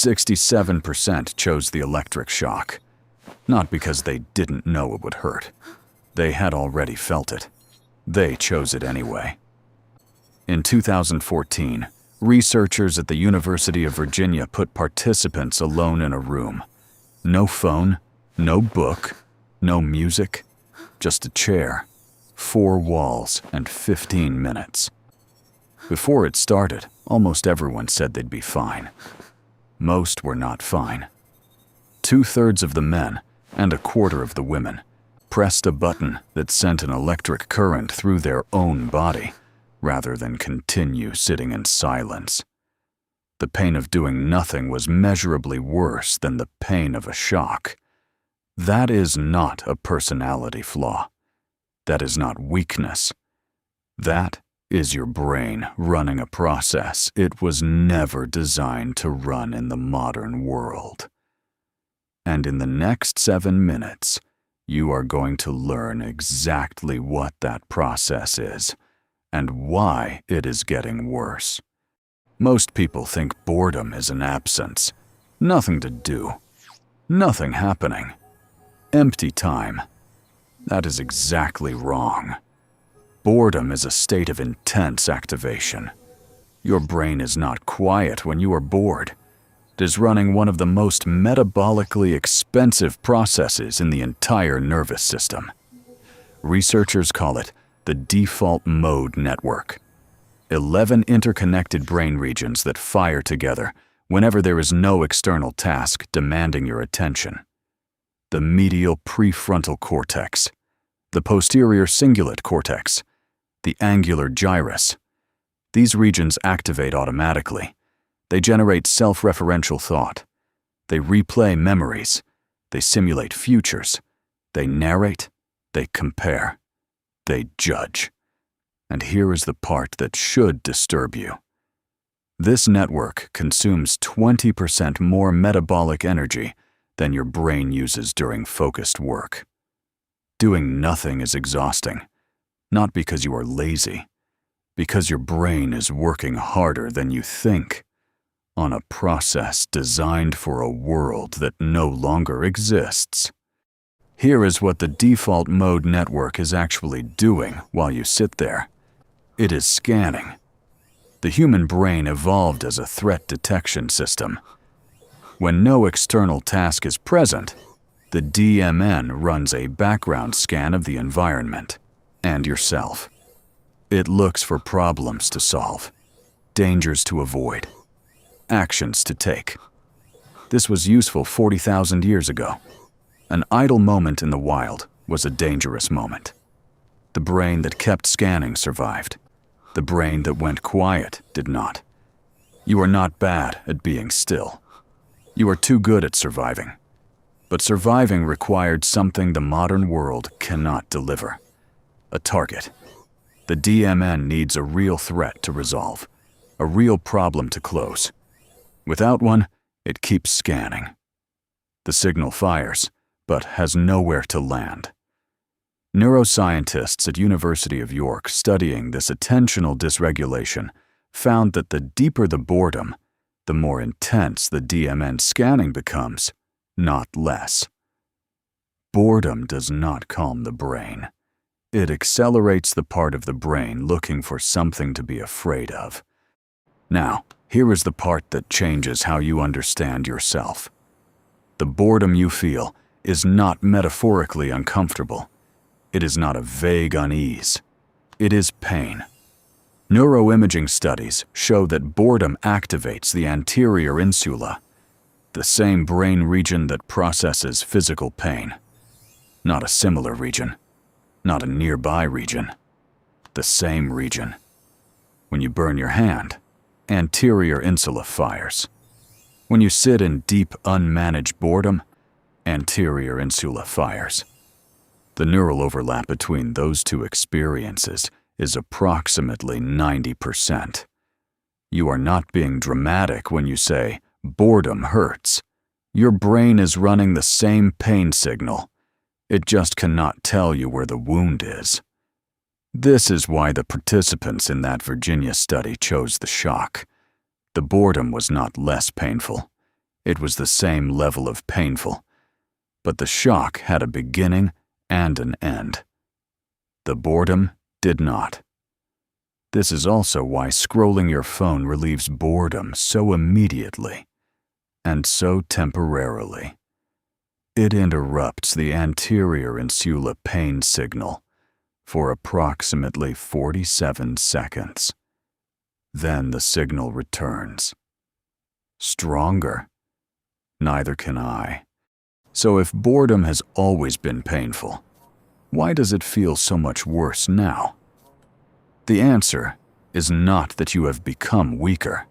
67% chose the electric shock. Not because they didn't know it would hurt. They had already felt it. They chose it anyway. In 2014, researchers at the University of Virginia put participants alone in a room. No phone, no book, no music, just a chair, 4 walls, and 15 minutes. Before it started, almost everyone said they'd be fine. Most were not fine. 2/3 of the men and 1/4 of the women pressed a button that sent an electric current through their own body rather than continue sitting in silence. The pain of doing nothing was measurably worse than the pain of a shock. That is not a personality flaw. That is not weakness. That is your brain running a process it was never designed to run in the modern world. And in the next 7 minutes, you are going to learn exactly what that process is and why it is getting worse. Most people think boredom is an absence. Nothing to do. Nothing happening. Empty time. That is exactly wrong. Boredom is a state of intense activation. Your brain is not quiet when you are bored. It is running one of the most metabolically expensive processes in the entire nervous system. Researchers call it the default mode network. 11 interconnected brain regions that fire together whenever there is no external task demanding your attention. The medial prefrontal cortex, the posterior cingulate cortex, the angular gyrus. These regions activate automatically. They generate self-referential thought. They replay memories. They simulate futures. They narrate. They compare. They judge. And here is the part that should disturb you. This network consumes 20% more metabolic energy than your brain uses during focused work. Doing nothing is exhausting, not because you are lazy, because your brain is working harder than you think on a process designed for a world that no longer exists. Here is what the default mode network is actually doing while you sit there. It is scanning. The human brain evolved as a threat detection system. When no external task is present, the DMN runs a background scan of the environment and yourself. It looks for problems to solve, dangers to avoid, actions to take. This was useful 40,000 years ago. An idle moment in the wild was a dangerous moment. The brain that kept scanning survived. The brain that went quiet did not. You are not bad at being still. You are too good at surviving. But surviving required something the modern world cannot deliver. A target. The DMN needs a real threat to resolve, a real problem to close. Without one, it keeps scanning. The signal fires, but has nowhere to land. Neuroscientists at University of York studying this attentional dysregulation found that the deeper the boredom, the more intense the DMN scanning becomes, not less. Boredom does not calm the brain. It accelerates the part of the brain looking for something to be afraid of. Now, here is the part that changes how you understand yourself. The boredom you feel is not metaphorically uncomfortable. It is not a vague unease. It is pain. Neuroimaging studies show that boredom activates the anterior insula, the same brain region that processes physical pain. Not a similar region, not a nearby region, the same region. When you burn your hand, anterior insula fires. When you sit in deep, unmanaged boredom, anterior insula fires. The neural overlap between those two experiences is approximately 90%. You are not being dramatic when you say, boredom hurts. Your brain is running the same pain signal. It just cannot tell you where the wound is. This is why the participants in that Virginia study chose the shock. The boredom was not less painful. It was the same level of painful, but the shock had a beginning and an end. The boredom did not. This is also why scrolling your phone relieves boredom so immediately and so temporarily. It interrupts the anterior insula pain signal for approximately 47 seconds. Then the signal returns. Stronger? Neither can I. So if boredom has always been painful, why does it feel so much worse now? The answer is not that you have become weaker.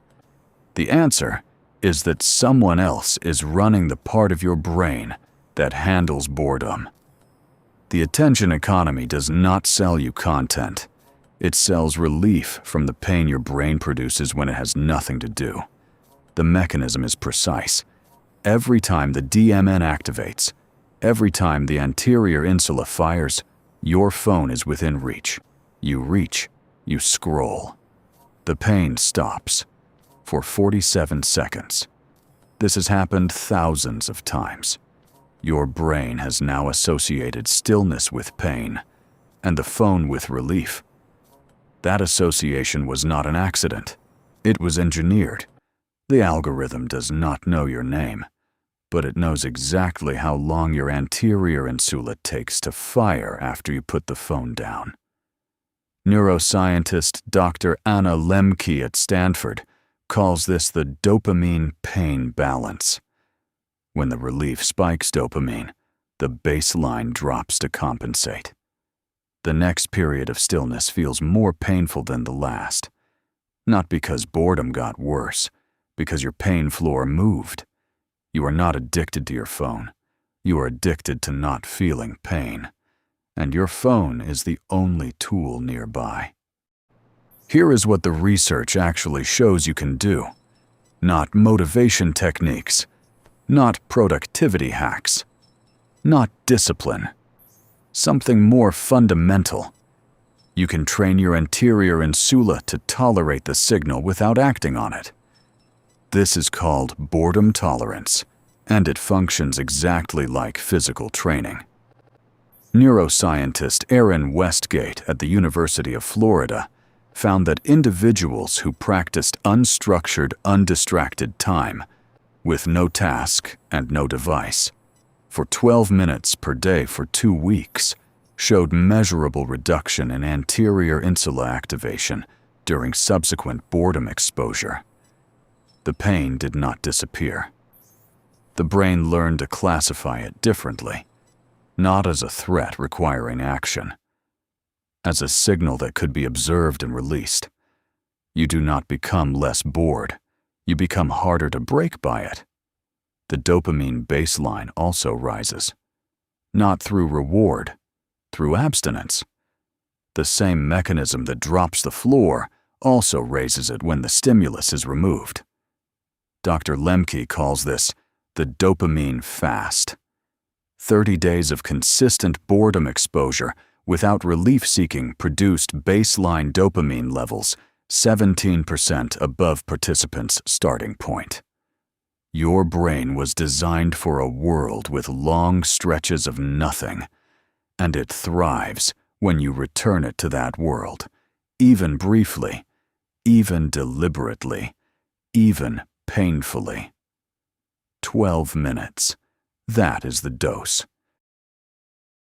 The answer is that someone else is running the part of your brain that handles boredom. The attention economy does not sell you content. It sells relief from the pain your brain produces when it has nothing to do. The mechanism is precise. Every time the DMN activates, every time the anterior insula fires, your phone is within reach. You reach, you scroll. The pain stops for 47 seconds. This has happened thousands of times. Your brain has now associated stillness with pain and the phone with relief. That association was not an accident. It was engineered. The algorithm does not know your name, but it knows exactly how long your anterior insula takes to fire after you put the phone down. Neuroscientist Dr. Anna Lembke at Stanford calls this the dopamine-pain balance. When the relief spikes dopamine, the baseline drops to compensate. The next period of stillness feels more painful than the last, not because boredom got worse, because your pain floor moved. You are not addicted to your phone. You are addicted to not feeling pain, and your phone is the only tool nearby. Here is what the research actually shows you can do. Not motivation techniques, not productivity hacks, not discipline. Something more fundamental. You can train your anterior insula to tolerate the signal without acting on it. This is called boredom tolerance, and it functions exactly like physical training. Neuroscientist Aaron Westgate at the University of Florida found that individuals who practiced unstructured, undistracted time with no task and no device for 12 minutes per day for 2 weeks showed measurable reduction in anterior insula activation during subsequent boredom exposure. The pain did not disappear. The brain learned to classify it differently, not as a threat requiring action, as a signal that could be observed and released. You do not become less bored. You become harder to break by it. The dopamine baseline also rises, not through reward, through abstinence. The same mechanism that drops the floor also raises it when the stimulus is removed. Dr. Lembke calls this the dopamine fast. 30 days of consistent boredom exposure without relief-seeking produced baseline dopamine levels 17% above participants' starting point. Your brain was designed for a world with long stretches of nothing, and it thrives when you return it to that world, even briefly, even deliberately, even painfully. 12 minutes. That is the dose.